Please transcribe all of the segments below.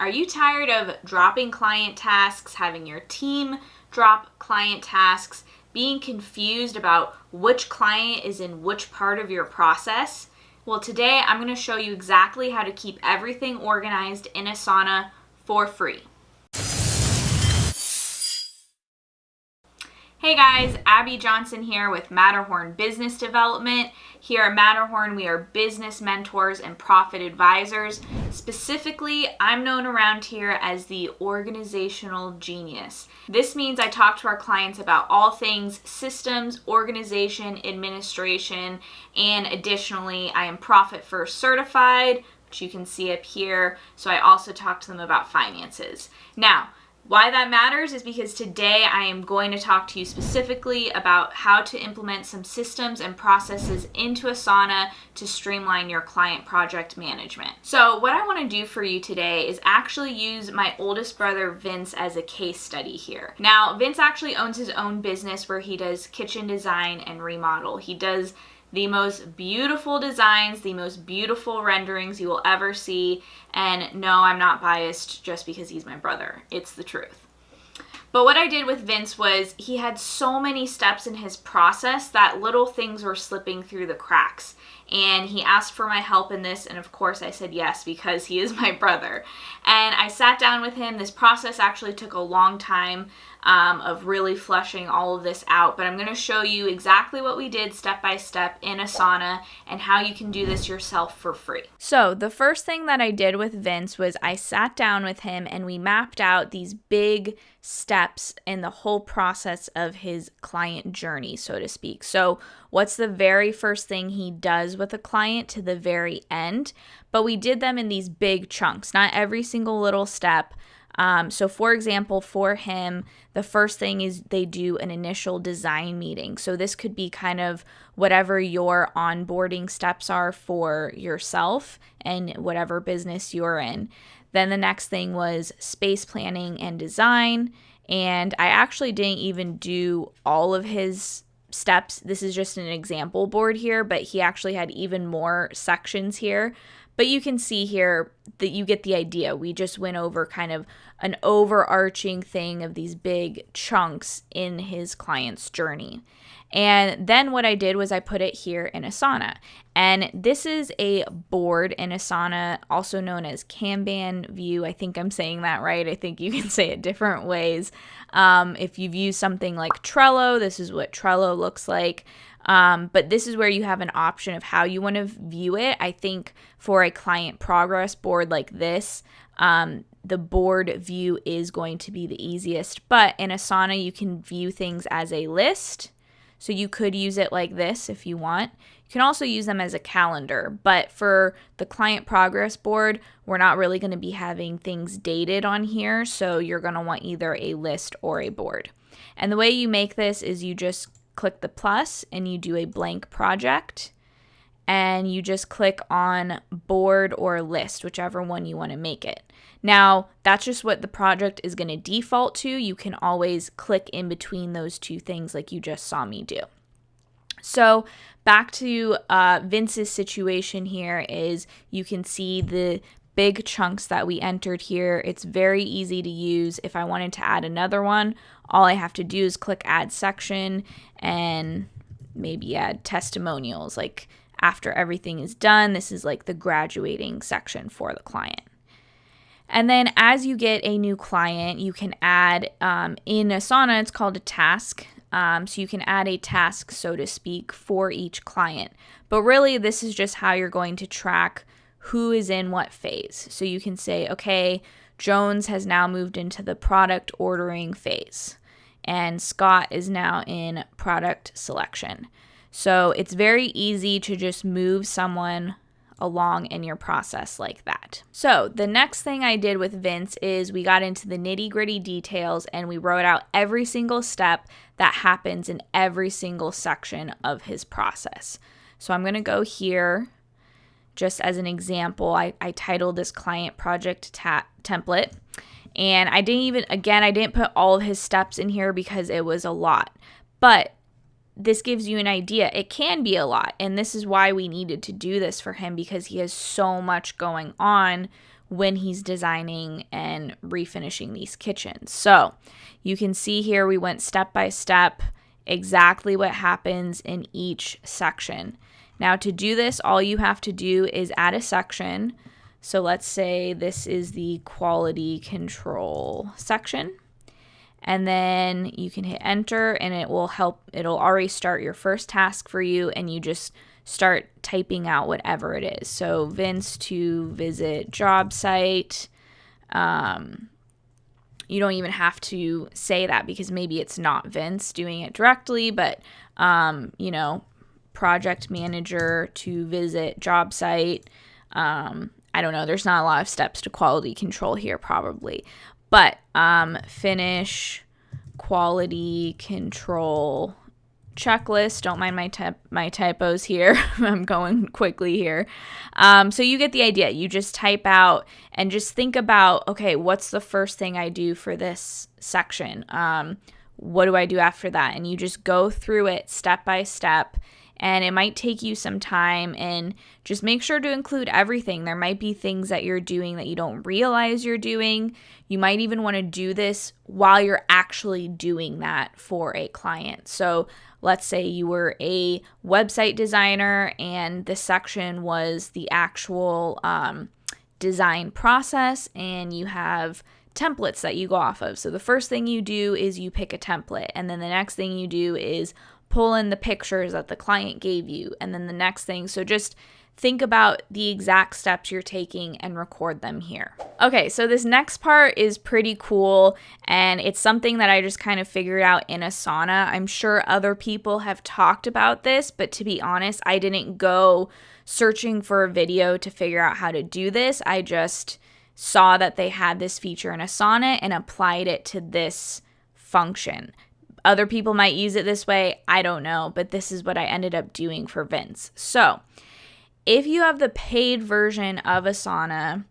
Are you tired of dropping client tasks, having your team drop client tasks, being confused about which client is in which part of your process? Well, today I'm going to show you exactly how to keep everything organized in Asana for free. Hey guys, Abby Johnson here with Matterhorn Business Development. Here at Matterhorn, we are business mentors and profit advisors. Specifically, I'm known around here as the organizational genius. This means I talk to our clients about all things systems, organization, administration, and additionally, I am Profit First certified, which you can see up here. So I also talk to them about finances. Now, why that matters is because today I am going to talk to you specifically about how to implement some systems and processes into Asana to streamline your client project management. So what I want to do for you today is actually use my oldest brother Vince as a case study here. Now, Vince actually owns his own business where he does kitchen design and remodel. He does the most beautiful designs, the most beautiful renderings you will ever see. And no, I'm not biased just because he's my brother. It's the truth. But what I did with Vince was he had so many steps in his process that little things were slipping through the cracks. And he asked for my help in this, and of course I said yes because he is my brother. And I sat down with him. This process actually took a long time of really fleshing all of this out, but I'm going to show you exactly what we did step by step in Asana and how you can do this yourself for free. So the first thing that I did with Vince was I sat down with him and we mapped out these big steps in the whole process of his client journey, so to speak. So what's the very first thing he does with a client to the very end? But we did them in these big chunks, not every single little step. So for example, for him, the first thing is they do an initial design meeting. So this could be kind of whatever your onboarding steps are for yourself and whatever business you're in. Then the next thing was space planning and design. And I actually didn't even do all of his steps. This is just an example board here, but he actually had even more sections here. But you can see here that you get the idea. We just went over kind of an overarching thing of these big chunks in his client's journey. And then what I did was I put it here in Asana. And this is a board in Asana, also known as Kanban view. I think I'm saying that right. I think you can say it different ways. If you've used something like Trello, this is what Trello looks like. But this is where you have an option of how you want to view it. I think for a client progress board like this, the board view is going to be the easiest. But in Asana, you can view things as a list. So you could use it like this if you want. You can also use them as a calendar. But for the client progress board, we're not really going to be having things dated on here. So you're going to want either a list or a board. And the way you make this is you just click the plus and you do a blank project and you just click on board or list, whichever one you want to make it. Now, that's just what the project is going to default to. You can always click in between those two things like you just saw me do. So back to Vince's situation here is you can see the big chunks that we entered here. It's very easy to use. If I wanted to add another one, all I have to do is click add section and maybe add testimonials. Like after everything is done, this is like the graduating section for the client. And then as you get a new client, you can add, in Asana, it's called a task. So you can add a task, so to speak, for each client. But really, this is just how you're going to track who is in what phase. So you can say, okay, Jones has now moved into the product ordering phase, and Scott is now in product selection. So it's very easy to just move someone along in your process like that. So the next thing I did with Vince is we got into the nitty-gritty details and we wrote out every single step that happens in every single section of his process. So I'm going to go here. Just as an example, I titled this client project template, and I didn't put all of his steps in here because it was a lot, but this gives you an idea. It can be a lot, and this is why we needed to do this for him because he has so much going on when he's designing and refinishing these kitchens. So you can see here we went step by step exactly what happens in each section. Now to do this, all you have to do is add a section. So let's say this is the quality control section. And then you can hit enter and it'll already start your first task for you, and you just start typing out whatever it is. So Vince to visit job site. You don't even have to say that because maybe it's not Vince doing it directly, but project manager to visit job site. I don't know. There's not a lot of steps to quality control here probably. But finish quality control checklist. Don't mind my typos here. I'm going quickly here. So you get the idea. You just type out and just think about, okay, what's the first thing I do for this section? What do I do after that? And you just go through it step by step. And it might take you some time, and just make sure to include everything. There might be things that you're doing that you don't realize you're doing. You might even want to do this while you're actually doing that for a client. So let's say you were a website designer and this section was the actual design process, and you have templates that you go off of. So the first thing you do is you pick a template, and then the next thing you do is pull in the pictures that the client gave you, and then the next thing. So just think about the exact steps you're taking and record them here. Okay, so this next part is pretty cool, and it's something that I just kind of figured out in Asana. I'm sure other people have talked about this, but to be honest, I didn't go searching for a video to figure out how to do this. I just saw that they had this feature in Asana and applied it to this function. Other people might use it this way, I don't know, but this is what I ended up doing for Vince. So if you have the paid version of Asana,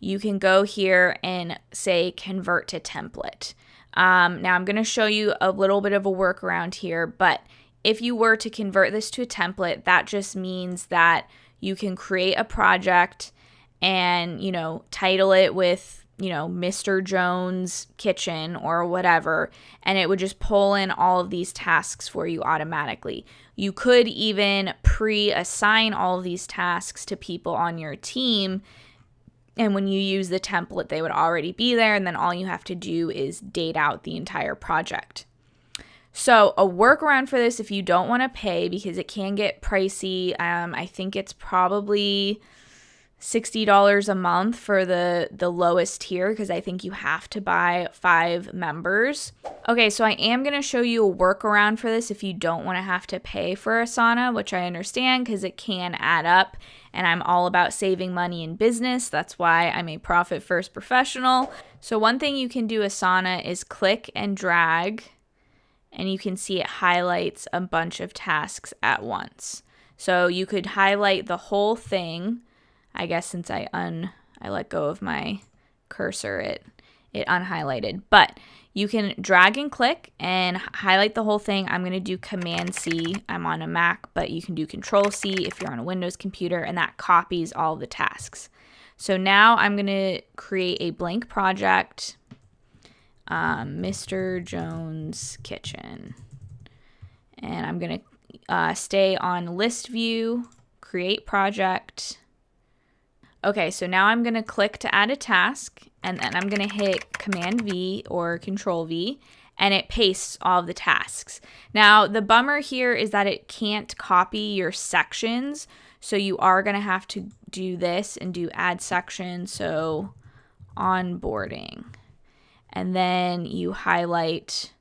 you can go here and say convert to template. Now I'm going to show you a little bit of a workaround here, but if you were to convert this to a template, that just means that you can create a project and, title it with Mr. Jones Kitchen or whatever, and it would just pull in all of these tasks for you automatically. You could even pre-assign all of these tasks to people on your team, and when you use the template, they would already be there, and then all you have to do is date out the entire project. So a workaround for this, if you don't want to pay, because it can get pricey, I think it's probably $60 a month for the lowest tier, because I think you have to buy 5 members. Okay, so I am going to show you a workaround for this if you don't want to have to pay for Asana, which I understand because it can add up, and I'm all about saving money in business. That's why I'm a profit first professional. So one thing you can do Asana is click and drag, and you can see it highlights a bunch of tasks at once. So you could highlight the whole thing. I guess since I let go of my cursor, it unhighlighted. But you can drag and click and highlight the whole thing. I'm going to do Command C. I'm on a Mac, but you can do Control C if you're on a Windows computer, and that copies all the tasks. So now I'm going to create a blank project, Mr. Jones Kitchen. And I'm going to stay on List View, Create Project. Okay, so now I'm going to click to add a task, and then I'm going to hit Command V or Control V, and it pastes all of the tasks. Now, the bummer here is that it can't copy your sections, so you are going to have to do this and do add section, so onboarding. And then you highlight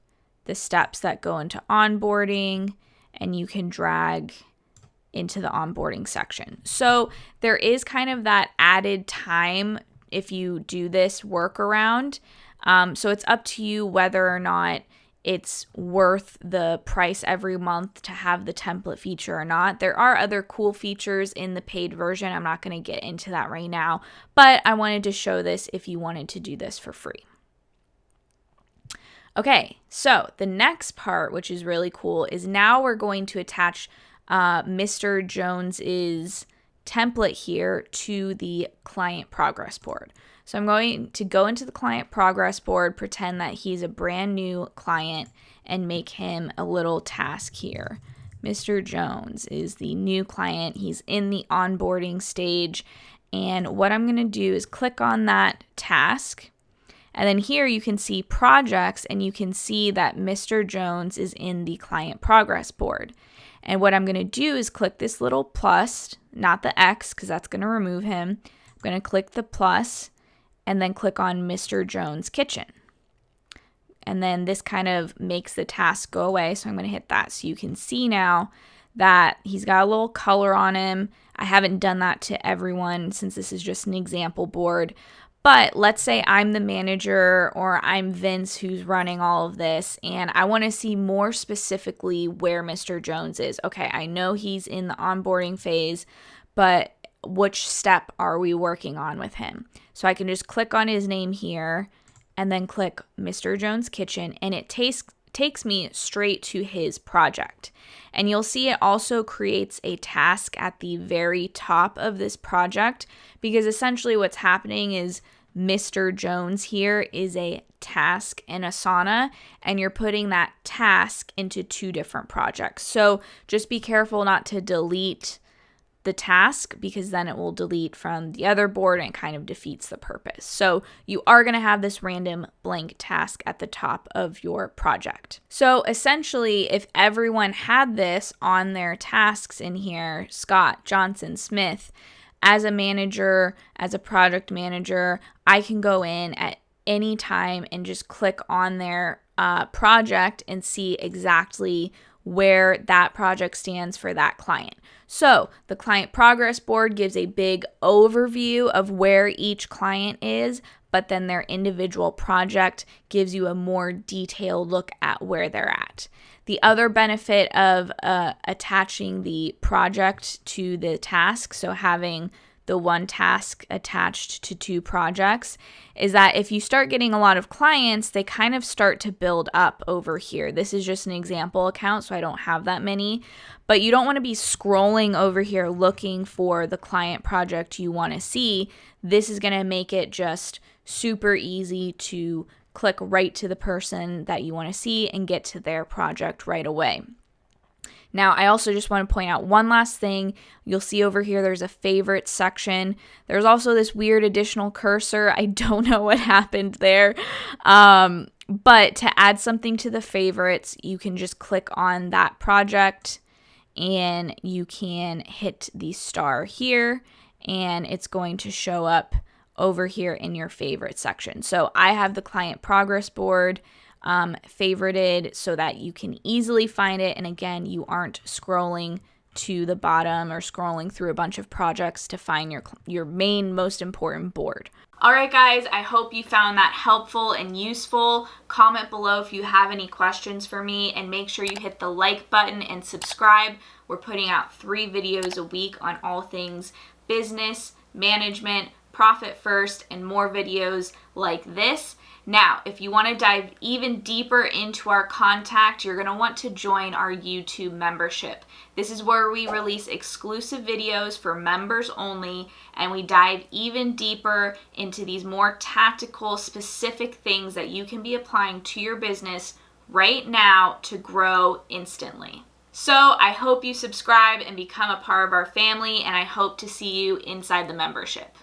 the steps that go into onboarding, and you can drag into the onboarding section. So there is kind of that added time if you do this workaround. So it's up to you whether or not it's worth the price every month to have the template feature or not. There are other cool features in the paid version. I'm not going to get into that right now, but I wanted to show this if you wanted to do this for free. Okay, so the next part, which is really cool, is now we're going to attach Mr. Jones's template here to the client progress board. So I'm going to go into the client progress board, pretend that he's a brand new client, and make him a little task here. Mr. Jones is the new client. He's in the onboarding stage. And what I'm going to do is click on that task. And then here you can see projects, and you can see that Mr. Jones is in the client progress board. And what I'm going to do is click this little plus, not the X, because that's going to remove him. I'm going to click the plus and then click on Mr. Jones Kitchen. And then this kind of makes the task go away. So I'm going to hit that. So you can see now that he's got a little color on him. I haven't done that to everyone since this is just an example board. But let's say I'm the manager or I'm Vince who's running all of this, and I want to see more specifically where Mr. Jones is. Okay, I know he's in the onboarding phase, but which step are we working on with him? So I can just click on his name here and then click Mr. Jones Kitchen, and it takes me straight to his project. And you'll see it also creates a task at the very top of this project, because essentially what's happening is Mr. Jones here is a task in Asana, and you're putting that task into two different projects. So just be careful not to delete the task, because then it will delete from the other board and it kind of defeats the purpose. So you are going to have this random blank task at the top of your project. So essentially, if everyone had this on their tasks in here, Scott, Johnson, Smith, as a manager, as a project manager, I can go in at any time and just click on their project and see exactly where that project stands for that client. So the client progress board gives a big overview of where each client is, but then their individual project gives you a more detailed look at where they're at. The other benefit of attaching the project to the task, so having the one task attached to two projects, is that if you start getting a lot of clients, they kind of start to build up over here. This is just an example account, so I don't have that many, but you don't want to be scrolling over here looking for the client project you want to see. This is going to make it just super easy to click right to the person that you want to see and get to their project right away. Now, I also just want to point out one last thing. You'll see over here there's a favorite section. There's also this weird additional cursor. I don't know what happened there. But to add something to the favorites, you can just click on that project and you can hit the star here, and it's going to show up over here in your favorite section. So I have the client progress board favorited so that you can easily find it. And again, you aren't scrolling to the bottom or scrolling through a bunch of projects to find your main most important board. All right, guys, I hope you found that helpful and useful. Comment below if you have any questions for me, and make sure you hit the like button and subscribe. We're putting out 3 videos a week on all things business, management, profit first, and more videos like this. Now, if you want to dive even deeper into our contact, you're going to want to join our YouTube membership. This is where we release exclusive videos for members only, and we dive even deeper into these more tactical, specific things that you can be applying to your business right now to grow instantly. So I hope you subscribe and become a part of our family, and I hope to see you inside the membership.